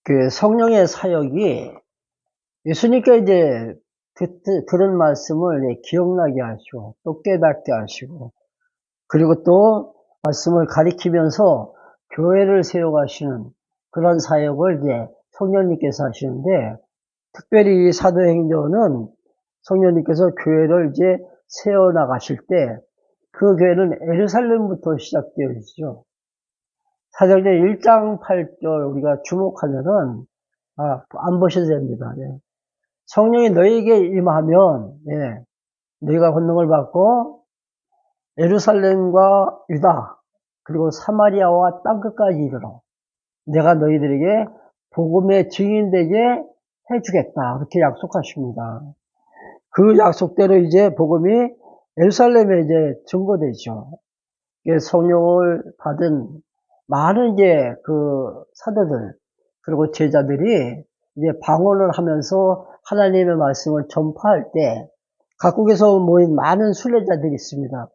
그 성령의 사역이 예수님께 이제 그런 말씀을 기억나게 하시고 또 깨닫게 하시고 그리고 또 말씀을 가리키면서 교회를 세워가시는 그런 사역을 이제 성령님께서 하시는데 특별히 이 사도행전은 성령님께서 교회를 이제 세워나가실 때 그 교회는 예루살렘부터 시작되어 있죠. 사도행전 1장 8절 우리가 주목하면은 안 보셔도 됩니다. 예. 성령이 너희에게 임하면 너희가 권능을 받고 예루살렘과 유다 그리고 사마리아와 땅끝까지 이르러 내가 너희들에게 복음의 증인되게 해주겠다 그렇게 약속하십니다. 그 약속대로 이제 복음이 예루살렘에 이제 증거되죠. 성령을 받은 많은 이제 그 사도들 그리고 제자들이 이제 방언을 하면서 하나님의 말씀을 전파할 때 각국에서 모인 많은 순례자들이 있습니다.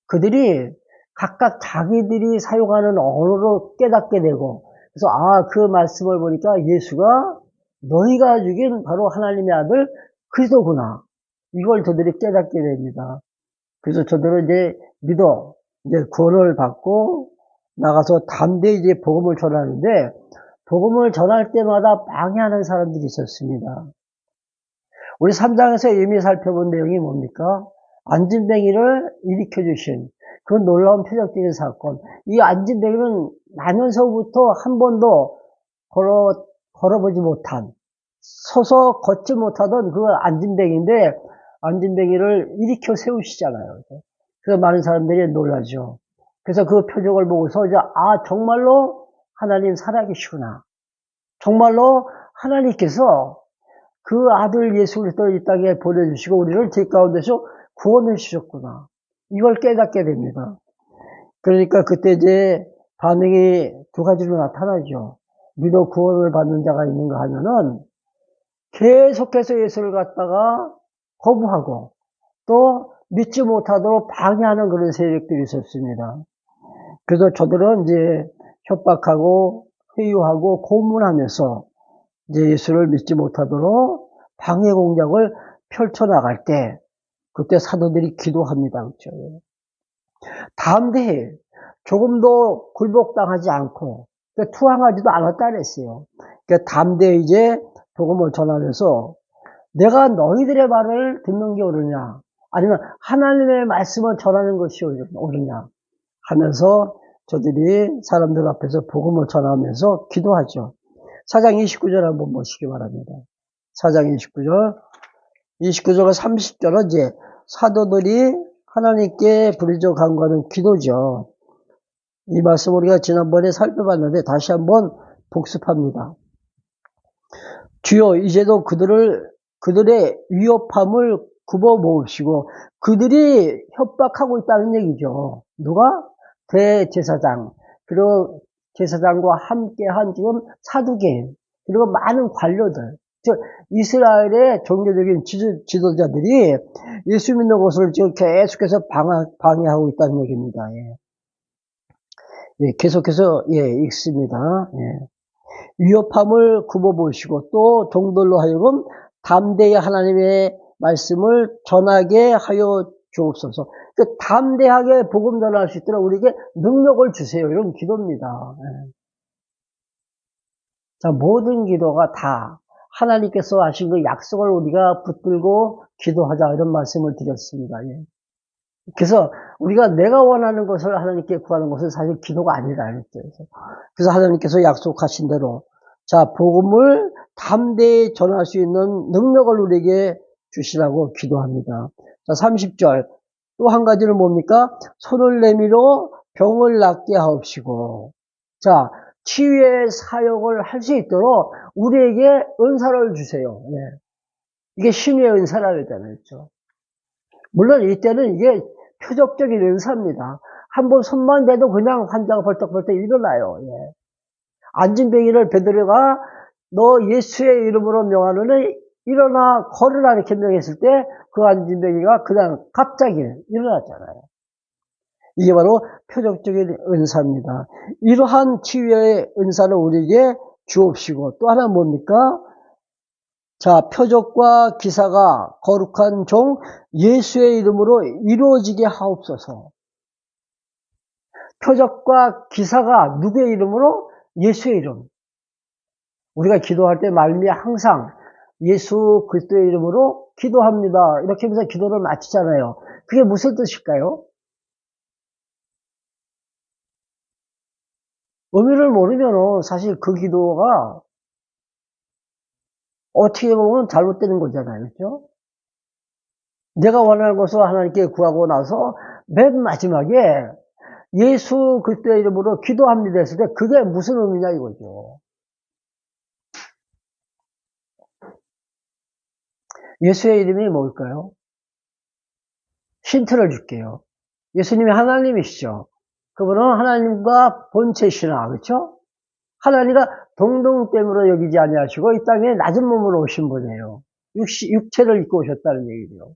그들이 각각 자기들이 사용하는 언어로 깨닫게 되고 그래서 그 말씀을 보니까 예수가 너희가 죽인 바로 하나님의 아들 그리스도구나. 이걸 저들이 깨닫게 됩니다. 그래서 저들은 이제 믿어 이제 구원을 받고 나가서 담대히 이제 복음을 전하는데 복음을 전할 때마다 방해하는 사람들이 있었습니다. 우리 3장에서 이미 살펴본 내용이 뭡니까? 안진뱅이를 일으켜주신 그 놀라운 표적적인 사건. 이 안진뱅이는 나면서부터 한 번도 걸어보지 못한, 서서 걷지 못하던 그 안진뱅이인데 안진뱅이를 일으켜 세우시잖아요. 그래서 많은 사람들이 놀라죠. 그래서 그 표적을 보고서 이제 정말로 하나님 살아계시구나. 정말로 하나님께서 그 아들 예수 그리스도를 이 땅에 보내주시고 우리를 죄 가운데서 구원해 주셨구나. 이걸 깨닫게 됩니다. 그러니까 그때 이제 반응이 두 가지로 나타나죠. 믿어 구원을 받는 자가 있는가 하면은 계속해서 예수를 갖다가 거부하고 또 믿지 못하도록 방해하는 그런 세력들이 있었습니다. 그래서 저들은 이제 협박하고 회유하고 고문하면서 이제 예수를 믿지 못하도록 방해 공작을 펼쳐나갈 때 그때 사도들이 기도합니다. 그렇죠? 담대히 조금도 굴복당하지 않고 투항하지도 않았다 그랬어요. 그러니까 담대히 이제 복음을 전하면서 내가 너희들의 말을 듣는 게 옳으냐 아니면 하나님의 말씀을 전하는 것이 옳으냐 하면서 저들이 사람들 앞에서 복음을 전하면서 기도하죠. 4장 29절 한번 보시기 바랍니다. 4장 29절과 30절은 이제 사도들이 하나님께 부르짖어 간구하는 기도죠. 이 말씀 우리가 지난번에 살펴봤는데 다시 한번 복습합니다. 주여 이제도 그들의 위협함을 굽어 모으시고 그들이 협박하고 있다는 얘기죠. 누가? 대제사장 그리고 제사장과 함께한 지금 사두개인 그리고 많은 관료들 즉 이스라엘의 종교적인 지도자들이 예수 믿는 것을 지금 계속해서 방해하고 있다는 얘기입니다. 계속해서 읽습니다. 위협함을 굽어보시고 또 종들로 하여금 담대히 하나님의 말씀을 전하게 하여 주옵소서. 담대하게 복음 전할 수 있도록 우리에게 능력을 주세요. 이런 기도입니다. 자, 모든 기도가 다 하나님께서 하신 그 약속을 우리가 붙들고 기도하자 이런 말씀을 드렸습니다. 그래서 우리가 내가 원하는 것을 하나님께 구하는 것은 사실 기도가 아니라 그랬죠. 그래서 하나님께서 약속하신 대로 자 복음을 담대히 전할 수 있는 능력을 우리에게 주시라고 기도합니다. 자 30절 또 한 가지는 뭡니까? 손을 내밀어 병을 낫게 하옵시고 자 치유의 사역을 할 수 있도록 우리에게 은사를 주세요. 이게 신의 은사라 그랬잖아요. 그렇죠? 물론 이때는 이게 표적적인 은사입니다. 한번 손만 대도 그냥 환자가 벌떡벌떡 일어나요. 안진뱅이를 베드로가 너 예수의 이름으로 명하노니 일어나 걸으라 이렇게 명했을 때 그 안진뱅이가 그냥 갑자기 일어났잖아요. 이게 바로 표적적인 은사입니다. 이러한 치유의 은사를 우리에게 주옵시고 또 하나 뭡니까? 자, 표적과 기사가 거룩한 종 예수의 이름으로 이루어지게 하옵소서. 표적과 기사가 누구의 이름으로? 예수의 이름. 우리가 기도할 때 말미에 항상 예수 그리스도의 이름으로 기도합니다. 이렇게 하면서 기도를 마치잖아요. 그게 무슨 뜻일까요? 의미를 모르면 사실 그 기도가 어떻게 보면 잘못되는 거잖아요. 그렇죠? 내가 원하는 것을 하나님께 구하고 나서 맨 마지막에 예수 그리스도의 이름으로 기도합니다 했을 때 그게 무슨 의미냐 이거죠. 예수의 이름이 뭘까요? 힌트를 줄게요. 예수님이 하나님이시죠. 그분은 하나님과 본체시나 그렇죠? 하나님과 동등됨으로 여기지 아니하시고 이 땅에 낮은 몸으로 오신 분이에요. 육체를 입고 오셨다는 얘기죠.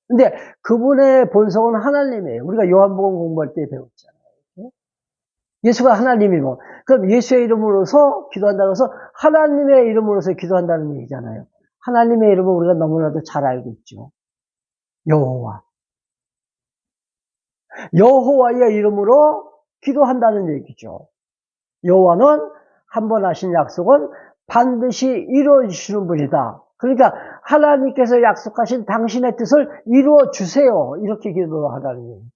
근데 그분의 본성은 하나님이에요. 우리가 요한복음 공부할 때 배웠잖아요. 예수가 하나님이고 그럼 예수의 이름으로서 기도한다고 해서 하나님의 이름으로서 기도한다는 얘기잖아요. 하나님의 이름은 우리가 너무나도 잘 알고 있죠. 여호와. 여호와의 이름으로 기도한다는 얘기죠. 여호와는 한 번 하신 약속은 반드시 이루어 주시는 분이다. 그러니까 하나님께서 약속하신 당신의 뜻을 이루어 주세요. 이렇게 기도하라는 얘기죠.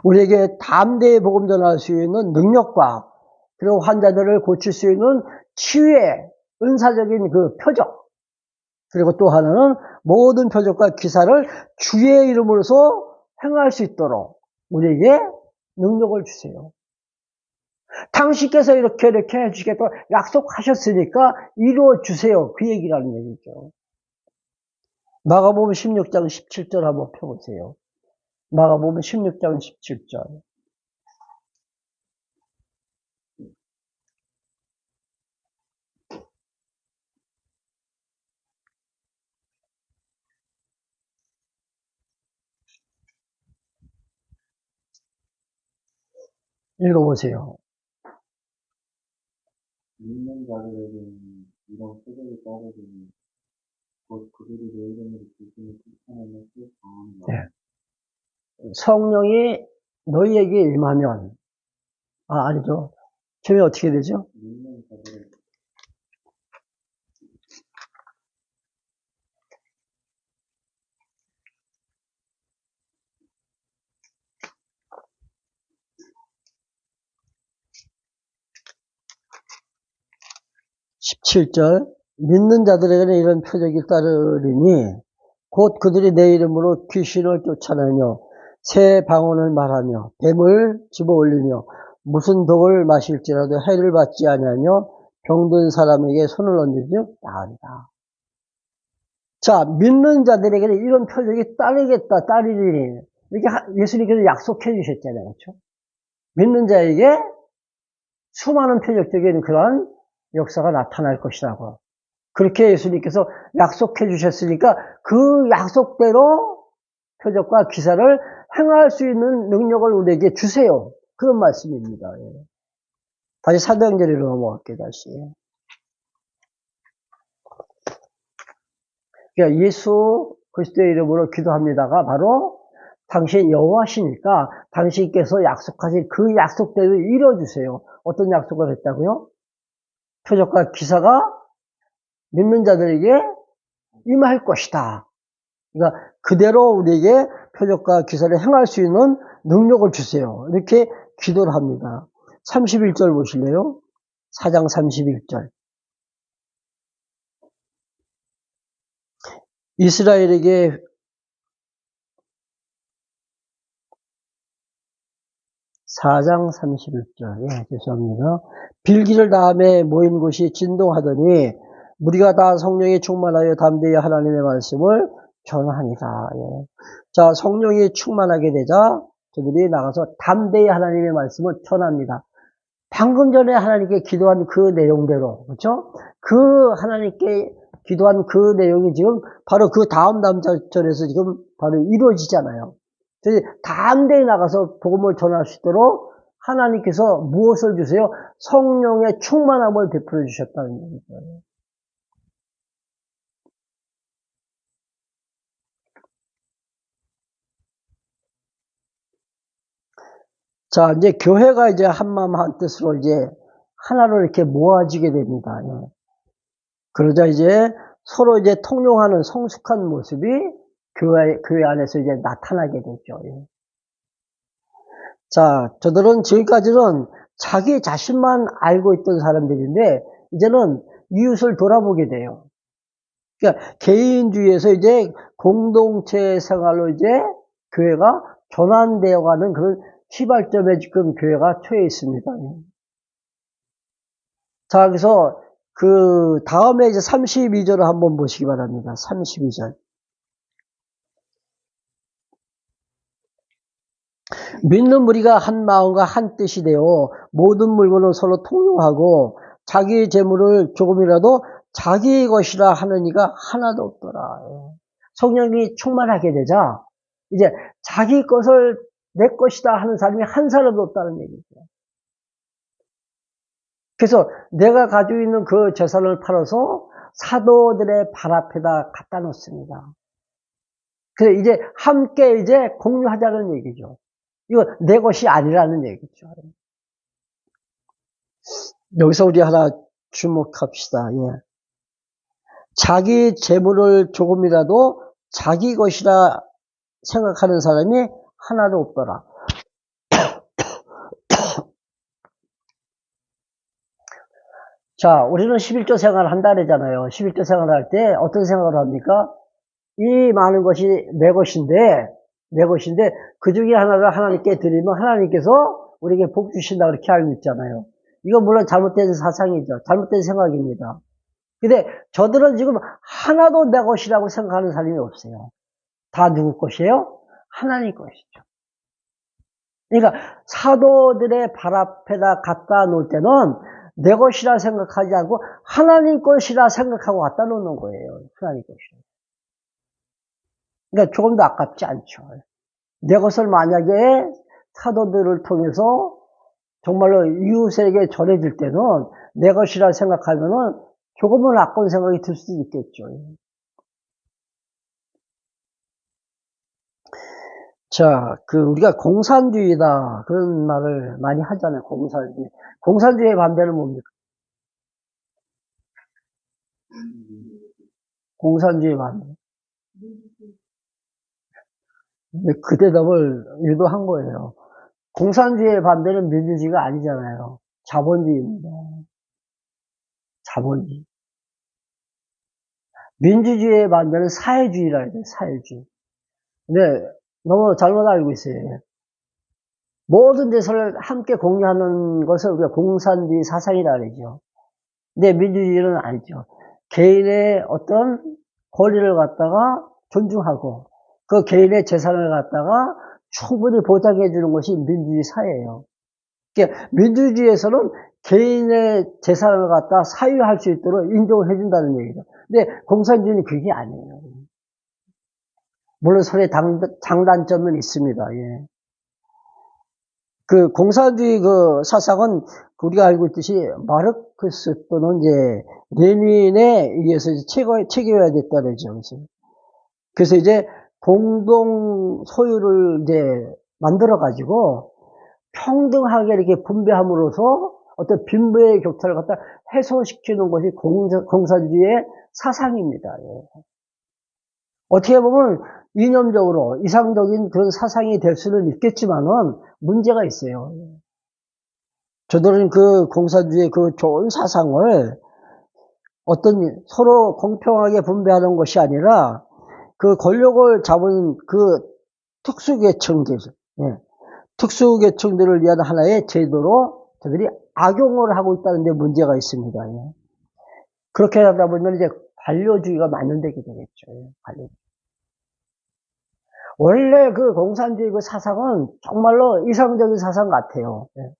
우리에게 담대히 복음 전할 수 있는 능력과 그리고 환자들을 고칠 수 있는 치유의 은사적인 그 표적, 그리고 또 하나는 모든 표적과 기사를 주의 이름으로서 행할 수 있도록 우리에게 능력을 주세요. 당신께서 이렇게 해주시겠다고 약속하셨으니까 이루어 주세요. 그 얘기라는 얘기죠. 마가복음 16장 17절 한번 펴보세요. 마가복음 16장 17절. 읽어보세요. 믿는 자들에게는 이런 표적이 따르더니 곧 그들이 내 이름으로 주님을 칭찬하며 또 강하노라. 네. 성령이 너희에게 임하면 아니죠. 처음에 어떻게 되죠? 믿는 자들에게 17절 믿는 자들에게는 이런 표적이 따르리니 곧 그들이 내 이름으로 귀신을 쫓아내며 새 방언을 말하며 뱀을 집어올리며 무슨 독을 마실지라도 해를 받지 아니하며 병든 사람에게 손을 얹으며 나으리라. 자, 믿는 자들에게는 이런 표적이 따르겠다, 따르리니 이렇게 예수님께서 약속해 주셨잖아요. 그렇죠? 믿는 자에게 수많은 표적적인 그러한 역사가 나타날 것이라고. 그렇게 예수님께서 약속해 주셨으니까 그 약속대로 표적과 기사를 행할 수 있는 능력을 우리에게 주세요. 그런 말씀입니다. 다시 사도행전으로 넘어갈게요. 다시. 그러니까 예수 그리스도의 이름으로 기도합니다가 바로 당신 여호와시니까 당신께서 약속하신 그 약속대로 이뤄주세요. 어떤 약속을 했다고요? 표적과 기사가 믿는 자들에게 임할 것이다. 그러니까 그대로 우리에게 표적과 기사를 행할 수 있는 능력을 주세요. 이렇게 기도를 합니다. 31절 보실래요? 4장 31절. 이스라엘에게 (4장 31절) 예, 죄송합니다. 빌기를 다음에 모인 곳이 진동하더니 무리가 다 성령에 충만하여 담대히 하나님의 말씀을 전하니라. 예. 자, 성령이 충만하게 되자 저들이 나가서 담대히 하나님의 말씀을 전합니다. 방금 전에 하나님께 기도한 그 내용대로, 그렇죠? 그 하나님께 기도한 그 내용이 지금 바로 그 다음 절에서 지금 바로 이루어지잖아요. 담대히 나가서 복음을 전할 수 있도록 하나님께서 무엇을 주세요? 성령의 충만함을 베풀어 주셨다는 얘기죠. 자, 이제 교회가 이제 한마음 한뜻으로 이제 하나로 이렇게 모아지게 됩니다. 예. 그러자 이제 서로 이제 통용하는 성숙한 모습이 교회 안에서 이제 나타나게 되죠. 예. 자, 저들은 지금까지는 자기 자신만 알고 있던 사람들인데, 이제는 이웃을 돌아보게 돼요. 그러니까 개인주의에서 이제 공동체 생활로 이제 교회가 전환되어 가는 그런 시발점에 지금 교회가 처해 있습니다. 자, 그래서 그 다음에 이제 32절을 한번 보시기 바랍니다. 32절. 믿는 무리가 한 마음과 한 뜻이 되어 모든 물건을 서로 통용하고 자기 재물을 조금이라도 자기 것이라 하는 이가 하나도 없더라. 성령이 충만하게 되자 이제 자기 것을 내 것이다 하는 사람이 한 사람도 없다는 얘기죠. 그래서 내가 가지고 있는 그 재산을 팔아서 사도들의 발 앞에다 갖다 놓습니다. 그래서 이제 함께 이제 공유하자는 얘기죠. 이거 내 것이 아니라는 얘기죠. 여기서 우리 하나 주목합시다. 예. 자기 재물을 조금이라도 자기 것이라 생각하는 사람이 하나도 없더라. 자, 우리는 11조 생활을 한다 그러잖아요. 11조 생활을 할 때 어떤 생각을 합니까? 이 많은 것이 내 것인데 그 중에 하나를 하나님께 드리면 하나님께서 우리에게 복 주신다 그렇게 알고 있잖아요. 이건 물론 잘못된 사상이죠. 잘못된 생각입니다. 근데 저들은 지금 하나도 내 것이라고 생각하는 사람이 없어요. 다 누구 것이에요? 하나님 것이죠. 그러니까 사도들의 발 앞에다 갖다 놓을 때는 내 것이라 생각하지 않고 하나님 것이라 생각하고 갖다 놓는 거예요. 하나님 것이라. 그러니까 조금 더 아깝지 않죠. 내 것을 만약에 사도들을 통해서 정말로 이웃에게 전해질 때는 내 것이라 생각하면은 조금은 아까운 생각이 들 수도 있겠죠. 자, 우리가 공산주의다. 그런 말을 많이 하잖아요. 공산주의. 공산주의의 반대는 뭡니까? 공산주의 반대. 그 대답을 유도한 거예요. 공산주의의 반대는 민주주의가 아니잖아요. 자본주의입니다. 자본주의. 민주주의의 반대는 사회주의라 해야 돼요. 사회주의. 근데 너무 잘못 알고 있어요. 모든 데서를 함께 공유하는 것을 우리가 공산주의 사상이라 그러죠. 근데 민주주의는 아니죠. 개인의 어떤 권리를 갖다가 존중하고 그 개인의 재산을 갖다가 충분히 보장해 주는 것이 민주주의 사회예요. 그러니까 민주주의에서는 개인의 재산을 갖다 사유할 수 있도록 인정을 해준다는 얘기죠. 근데 공산주의는 그게 아니에요. 물론 서로의 장단점은 있습니다. 예. 그 공산주의 그 사상은 우리가 알고 있듯이 마르크스 또는 이제 레닌에 의해서 체계화됐다 그러죠. 그래서 이제 공동 소유를 이제 만들어 가지고 평등하게 이렇게 분배함으로써 어떤 빈부의 격차를 갖다 해소시키는 것이 공산주의의 사상입니다. 예. 어떻게 보면 이념적으로 이상적인 그런 사상이 될 수는 있겠지만은 문제가 있어요. 저들은 그 공산주의의 그 좋은 사상을 어떤 서로 공평하게 분배하는 것이 아니라 그 권력을 잡은 그 특수계층들, 예. 특수계층들을 위한 하나의 제도로 저들이 악용을 하고 있다는 데 문제가 있습니다. 예. 그렇게 하다 보면 이제 관료주의가 만연되게 되겠죠. 예. 관료주의. 원래 그 공산주의 그 사상은 정말로 이상적인 사상 같아요. 예.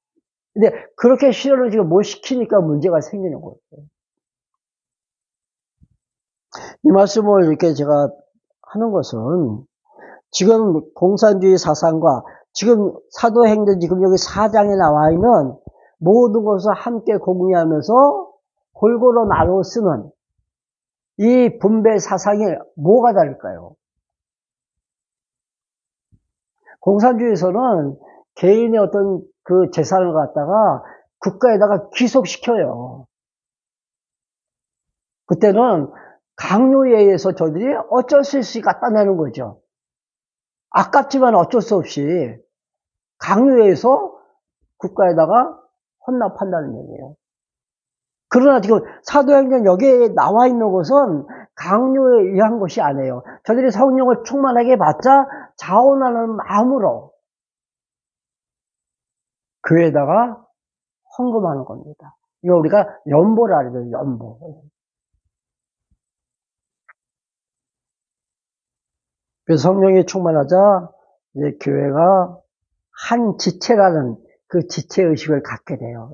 근데 그렇게 실현을 지금 못 시키니까 문제가 생기는 거예요. 이 말씀을 이렇게 제가 하는 것은 지금 공산주의 사상과 지금 사도행전 지금 여기 4장에 나와 있는 모든 것을 함께 공유하면서 골고루 나눠 쓰는 이 분배 사상이 뭐가 다를까요? 공산주의에서는 개인의 어떤 그 재산을 갖다가 국가에다가 귀속시켜요. 그때는 강요에 의해서 저들이 어쩔 수 없이 갖다 내는 거죠. 아깝지만 어쩔 수 없이 강요에 의해서 국가에다가 헌납한다는 얘기예요. 그러나 지금 사도행전 여기에 나와 있는 것은 강요에 의한 것이 아니에요. 저들이 성령을 충만하게 받자 자원하는 마음으로 교회에다가 헌금하는 겁니다. 이거 우리가 연보라 그러죠. 연보. 그래서 성령이 충만하자 이제 교회가 한 지체라는 그 지체의식을 갖게 돼요.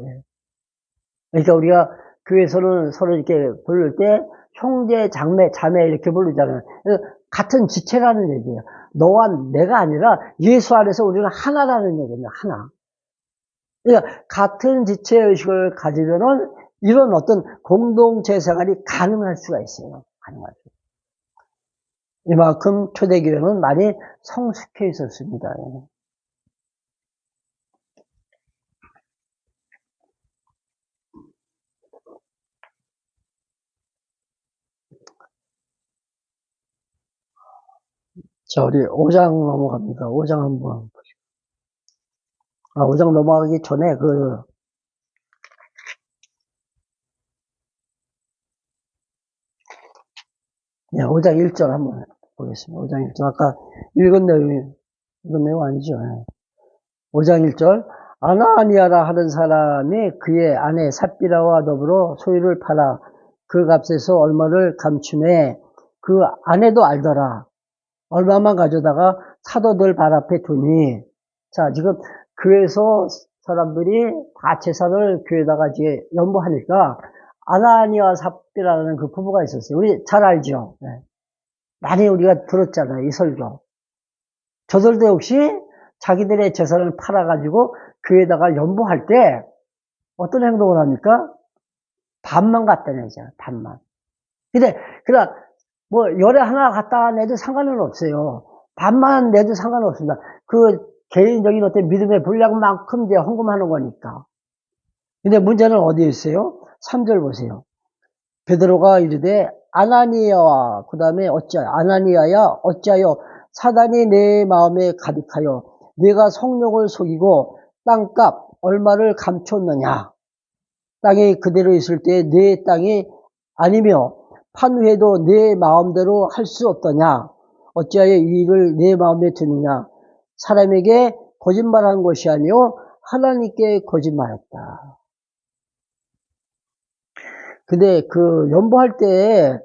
그러니까 우리가 교회에서는 서로 이렇게 부를 때 형제, 장매, 자매 이렇게 부르잖아요. 같은 지체라는 얘기예요. 너와 내가 아니라 예수 안에서 우리는 하나라는 얘기입니다. 하나. 그러니까 같은 지체의식을 가지면은 이런 어떤 공동체 생활이 가능할 수가 있어요. 가능할 수. 이만큼 초대교회는 많이 성숙해 있었습니다. 자, 우리 5장 넘어갑니다. 5장 한번 보시죠. 5장 넘어가기 전에 네, 5장 1절 한번 보겠습니다. 5장 1절. 아까 읽은 내용 아니죠. 5장 1절. 아나니아라 하는 사람이 그의 아내 삽비라와 더불어 소유를 팔아 그 값에서 얼마를 감추매 그 아내도 알더라. 얼마만 가져다가 사도들 발 앞에 두니. 자, 지금 교회에서 사람들이 다 재산을 교회에다가 이제 연보하니까 아나니아 삽비라는 그 부부가 있었어요. 우리 잘 알죠? 네. 많이 우리가 들었잖아요. 이 설교. 저들도 역시 자기들의 재산을 팔아가지고 교회에다가 연보할 때 어떤 행동을 합니까? 반만 갖다 내죠. 반만. 근데 그냥 뭐 열에 하나 갖다 내도 상관은 없어요. 반만 내도 상관은 없습니다. 그 개인적인 어떤 믿음의 분량만큼 이제 헌금하는 거니까. 근데 문제는 어디에 있어요? 3절 보세요. 베드로가 이르되 아나니아와 그 다음에 어찌하여 아나니아야 어찌하여 사단이 내 마음에 가득하여 네가 성령을 속이고 땅값 얼마를 감췄느냐. 땅이 그대로 있을 때 내 땅이 아니며 판 후에도 내 마음대로 할 수 없더냐. 어찌하여 이 일을 내 마음에 드느냐. 사람에게 거짓말한 것이 아니요 하나님께 거짓말했다. 근데 그 연보할 때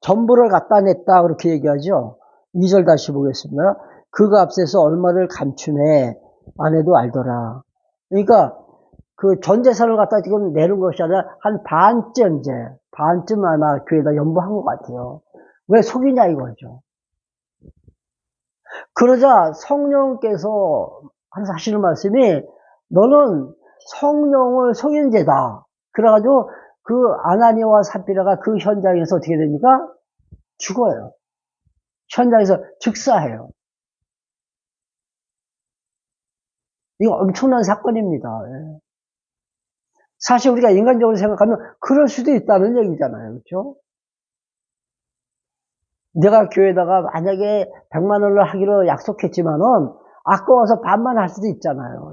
전부를 갖다 냈다 그렇게 얘기하죠. 2절 다시 보겠습니다. 그 값에서 얼마를 감추매 아내도 알더라. 그러니까 그 전 재산을 갖다 지금 내는 것이 아니라 한 반쯤 아마 교회에다 연보한 것 같아요. 왜 속이냐 이거죠. 그러자 성령께서 하시는 말씀이 너는 성령을 속인 죄다. 그래가지고 그 아나니아와 삽비라가 그 현장에서 어떻게 됩니까? 죽어요. 현장에서 즉사해요. 이거 엄청난 사건입니다. 사실 우리가 인간적으로 생각하면 그럴 수도 있다는 얘기잖아요. 그렇죠? 내가 교회에다가 만약에 100만 원을 하기로 약속했지만은 아까워서 반만 할 수도 있잖아요.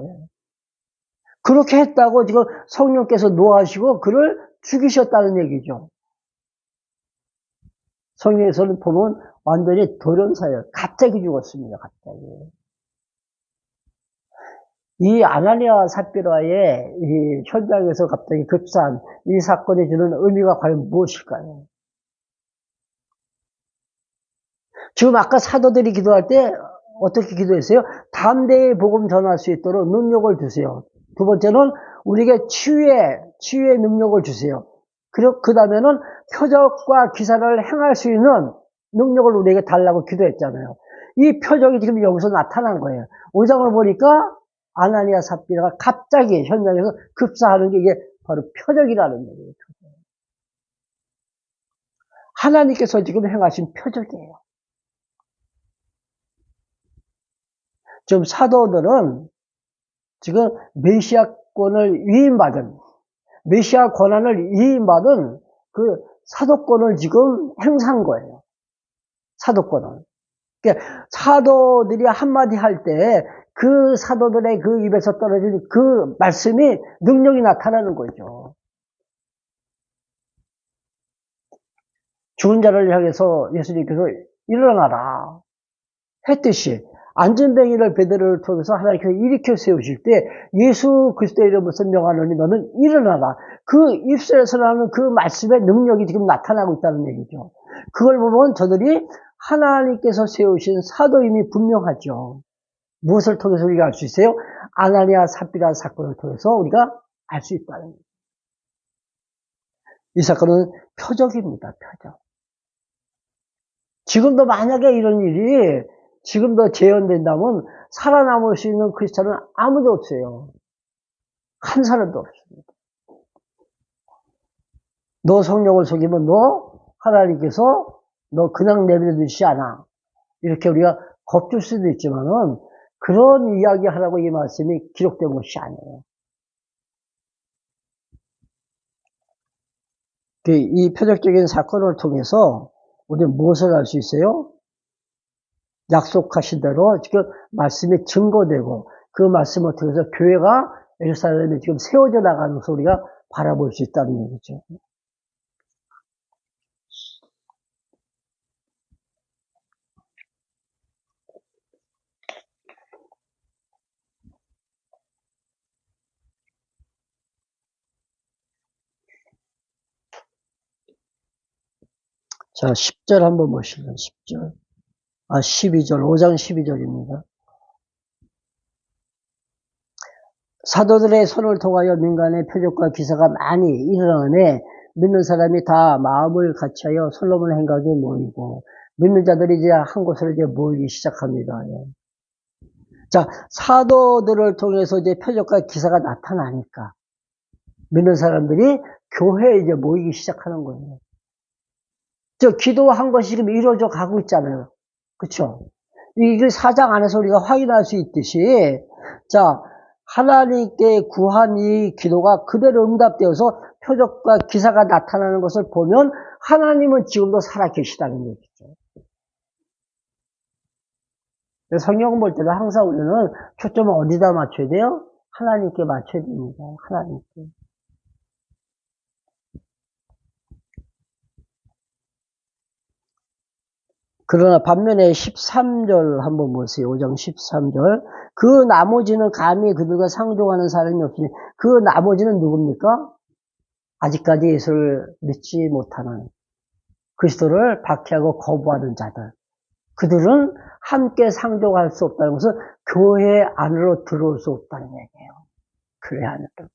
그렇게 했다고 지금 성령께서 노하시고 그를 죽이셨다는 얘기죠. 성경에서는 보면 완전히 돌연사예요. 갑자기 죽었습니다. 갑자기. 이 아나니아 삽비라의 이 현장에서 갑자기 급사한 이 사건이 주는 의미가 과연 무엇일까요? 지금 아까 사도들이 기도할 때 어떻게 기도했어요? 담대히 복음 전할 수 있도록 능력을 주세요. 두 번째는 우리에게 치유의 능력을 주세요. 그리고 그 다음에는 표적과 기사를 행할 수 있는 능력을 우리에게 달라고 기도했잖아요. 이 표적이 지금 여기서 나타난 거예요. 5장을 보니까 아나니아 삽비라가 갑자기 현장에서 급사하는 게 이게 바로 표적이라는 얘기예요. 하나님께서 지금 행하신 표적이에요. 지금 사도들은 지금 메시아권을 위임받은, 메시아 권한을 위임받은 그 사도권을 지금 행사한 거예요. 사도권을. 그러니까 사도들이 한마디 할 때 그 사도들의 그 입에서 떨어진 그 말씀이 능력이 나타나는 거죠. 죽은 자를 향해서 예수님께서 일어나라 했듯이 안전뱅이를 베드로를 통해서 하나님께서 일으켜 세우실 때 예수 그리스도의 이름으로 명하노니 너는 일어나라. 그 입술에서 나오는 그 말씀의 능력이 지금 나타나고 있다는 얘기죠. 그걸 보면 저들이 하나님께서 세우신 사도임이 분명하죠. 무엇을 통해서 우리가 알 수 있어요? 아나니아 삽비라 사건을 통해서 우리가 알 수 있다는 거예요. 이 사건은 표적입니다. 표적. 지금도 만약에 이런 일이 지금도 재현된다면 살아남을 수 있는 크리스찬은 아무도 없어요. 한 사람도 없습니다. 너 성령을 속이면 너 하나님께서 너 그냥 내버려두지 않아. 이렇게 우리가 겁줄 수도 있지만은 그런 이야기 하라고 이 말씀이 기록된 것이 아니에요. 이 표적적인 사건을 통해서 우리는 무엇을 알 수 있어요? 약속하신 대로 지금 말씀이 증거되고 그 말씀을 통해서 교회가 예루살렘에 지금 세워져 나가는 것을 우리가 바라볼 수 있다는 얘기죠. 자, 10절 한번 보실래요? 10절. 12절, 5장 12절입니다. 사도들의 손을 통하여 민간의 표적과 기사가 많이 일어나네 믿는 사람이 다 마음을 같이하여 솔로몬 행각에 모이고 믿는 자들이 이제 한 곳으로 이제 모이기 시작합니다. 자, 사도들을 통해서 이제 표적과 기사가 나타나니까 믿는 사람들이 교회에 이제 모이기 시작하는 거예요. 기도한 것이 지금 이루어져 가고 있잖아요. 그쵸? 이게 4장 안에서 우리가 확인할 수 있듯이, 자, 하나님께 구한 이 기도가 그대로 응답되어서 표적과 기사가 나타나는 것을 보면 하나님은 지금도 살아계시다는 얘기죠. 성경 볼 때는 항상 우리는 초점을 어디다 맞춰야 돼요? 하나님께 맞춰야 됩니다. 하나님께. 그러나 반면에 13절 한번 보세요. 5장 13절. 그 나머지는 감히 그들과 상종하는 사람이 없으니 그 나머지는 누굽니까? 아직까지 예수를 믿지 못하는 그리스도를 박해하고 거부하는 자들. 그들은 함께 상종할 수 없다는 것은 교회 안으로 들어올 수 없다는 얘기예요. 교회 안으로.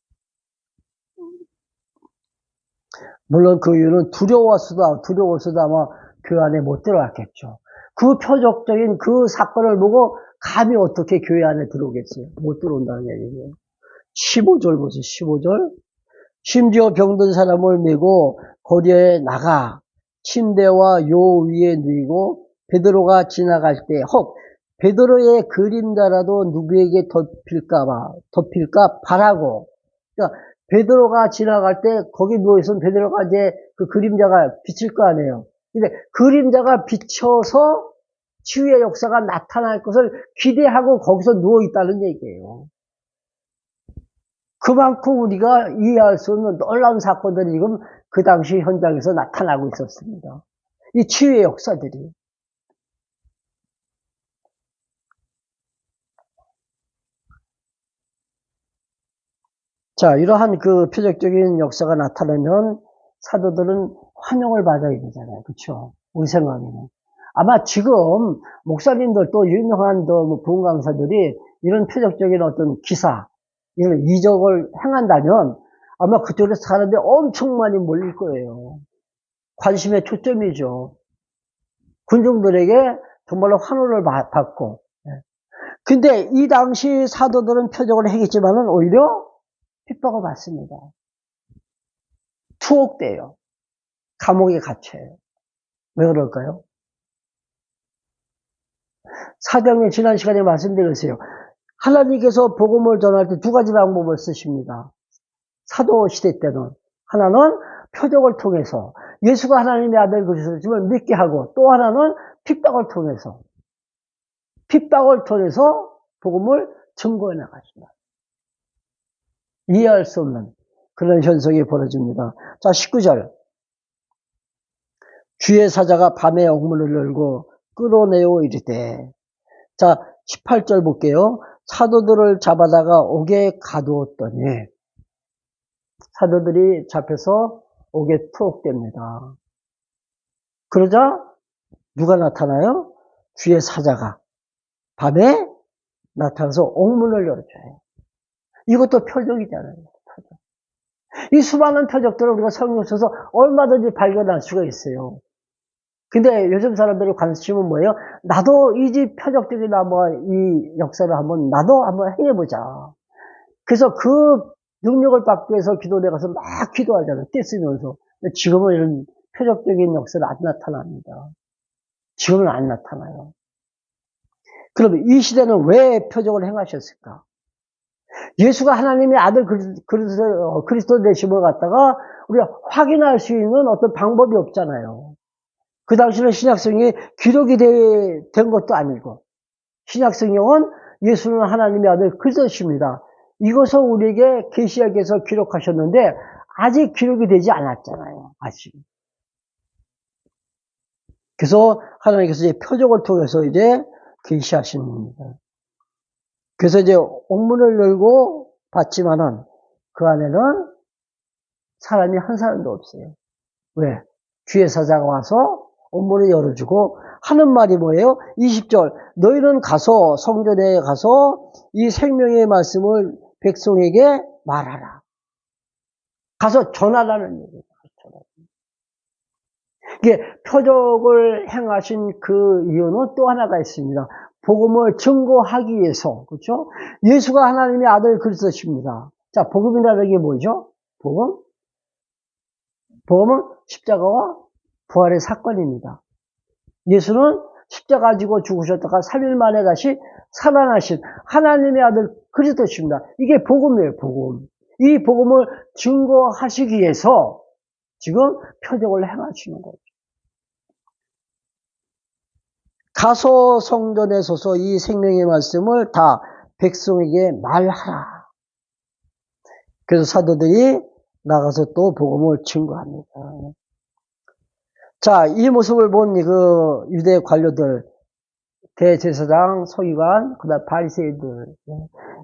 물론 그 이유는 두려워서도 아마 교회 안에 못 들어왔겠죠. 그 표적적인 그 사건을 보고 감히 어떻게 교회 안에 들어오겠어요? 못 들어온다는 얘기예요. 15절 보세요. 15절. 심지어 병든 사람을 메고 거리에 나가 침대와 요 위에 누이고 베드로가 지나갈 때 혹 베드로의 그림자라도 누구에게 덮일까 바라고. 그러니까 베드로가 지나갈 때 거기 누워있으면 베드로가 이제 그 그림자가 비칠 거 아니에요. 근데 그림자가 비쳐서 치유의 역사가 나타날 것을 기대하고 거기서 누워있다는 얘기예요. 그만큼 우리가 이해할 수 없는 놀라운 사건들이 지금 그 당시 현장에서 나타나고 있었습니다. 이 치유의 역사들이. 자, 이러한 그 표적적인 역사가 나타나면 사도들은 환영을 받아야 되잖아요. 그렇죠? 우리 생각에는. 아마 지금 목사님들 또 유명한 부흥 강사들이 이런 표적적인 어떤 기사, 이런 이적을 행한다면 아마 그쪽에서 사람들이 엄청 많이 몰릴 거예요. 관심의 초점이죠. 군중들에게 정말로 환호를 받고. 근데 이 당시 사도들은 표적을 행했지만은 오히려 핍박을 받습니다. 투옥돼요. 감옥에 갇혀요. 왜 그럴까요? 사도행전 지난 시간에 말씀드렸어요. 하나님께서 복음을 전할 때 두 가지 방법을 쓰십니다. 사도 시대 때는 하나는 표적을 통해서 예수가 하나님의 아들 그리스도임을 믿게 하고, 또 하나는 핍박을 통해서 복음을 증거해 나가십니다. 이해할 수 없는 그런 현상이 벌어집니다. 자, 19절. 주의 사자가 밤에 옥문을 열고 끌어내어 이르되. 자, 18절 볼게요. 사도들을 잡아다가 옥에 가두었더니, 사도들이 잡혀서 옥에 투옥됩니다. 그러자 누가 나타나요? 주의 사자가 밤에 나타나서 옥문을 열어줘요. 이것도 표적이잖아요. 표적. 이 수많은 표적들을 우리가 성경에 써서 얼마든지 발견할 수가 있어요. 근데 요즘 사람들의 관심은 뭐예요? 나도 이 집 표적적이나 이 역사를 나도 한번 행해보자. 그래서 그 능력을 받기 위해서 기도대 가서 막 기도하잖아요. 떼쓰면서. 지금은 이런 표적적인 역사는 안 나타납니다. 지금은 안 나타나요. 그럼 이 시대는 왜 표적을 행하셨을까? 예수가 하나님의 아들 그리스도 되심을 갖다가 우리가 확인할 수 있는 어떤 방법이 없잖아요. 그 당시는 신약성경에 기록이 된 것도 아니고, 신약성경은 예수는 하나님의 아들 그리스도십니다. 이것을 우리에게 계시록에서 기록하셨는데 아직 기록이 되지 않았잖아요. 아직. 그래서 하나님께서 이제 표적을 통해서 이제 계시하시는 겁니다. 그래서 이제 옥문을 열고 봤지만은 그 안에는 사람이 한 사람도 없어요. 왜? 주의 사자가 와서 옥문을 열어주고 하는 말이 뭐예요? 20절. 너희는 가서 성전에 가서 이 생명의 말씀을 백성에게 말하라. 가서 전하라는 얘기예요. 이게 표적을 행하신 그 이유는 또 하나가 있습니다. 복음을 증거하기 위해서, 그렇죠? 예수가 하나님의 아들 그리스도십니다. 자, 복음이라는 게 뭐죠? 복음? 복음은 십자가와 부활의 사건입니다. 예수는 십자가 지고 죽으셨다가 3일 만에 다시 살아나신 하나님의 아들 그리스도십니다. 이게 복음이에요, 복음. 이 복음을 증거하시기 위해서 지금 표적을 행하시는 거죠. 가서 성전에 서서 이 생명의 말씀을 다 백성에게 말하라. 그래서 사도들이 나가서 또 복음을 증거합니다. 자, 이 모습을 본 그 유대 관료들, 대제사장, 서기관, 그다음 바리새인들,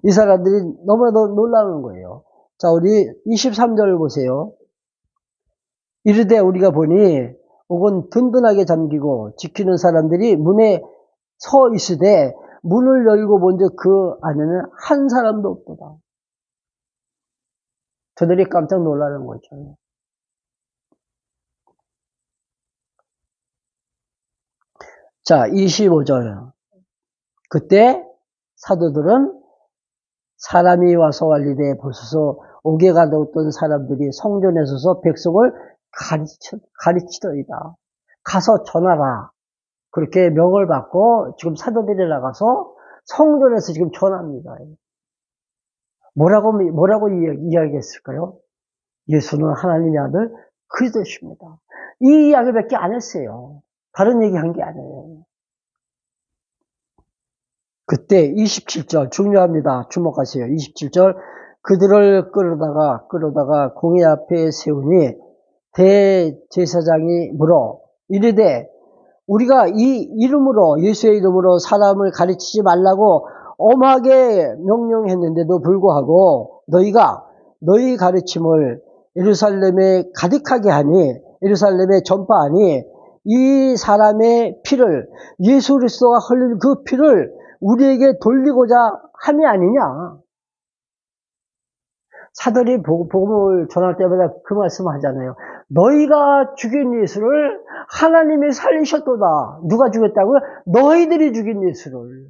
이 사람들이 너무나도 놀라는 거예요. 자, 우리 23절을 보세요. 이르되 우리가 보니 옥은 든든하게 잠기고 지키는 사람들이 문에 서 있으되 문을 열고 본즉 그 안에는 한 사람도 없도다. 저들이 깜짝 놀라는 거죠. 자, 25절. 그때 사도들은 사람이 와서 알리되 보소서 옥에 가두었던 사람들이 성전에 서서 백성을 가르치더이다. 가서 전하라. 그렇게 명을 받고 지금 사도들이 나가서 성전에서 지금 전합니다. 뭐라고 이야기했을까요? 예수는 하나님의 아들 그리스도십니다. 이 이야기밖에 안 했어요. 다른 얘기 한 게 아니에요. 그때 27절 중요합니다. 주목하세요. 27절 그들을 끌어다가 공회 앞에 세우니 대제사장이 물어 이르되 우리가 이 이름으로 예수의 이름으로 사람을 가르치지 말라고 엄하게 명령했는데도 불구하고 너희가 너희 가르침을 예루살렘에 가득하게 하니 예루살렘에 전파하니 이 사람의 피를 예수 그리스도가 흘린 그 피를 우리에게 돌리고자 함이 아니냐. 사도들이 복음을 전할 때마다 그 말씀을 하잖아요. 너희가 죽인 예수를 하나님이 살리셨도다. 누가 죽였다고요? 너희들이 죽인 예수를.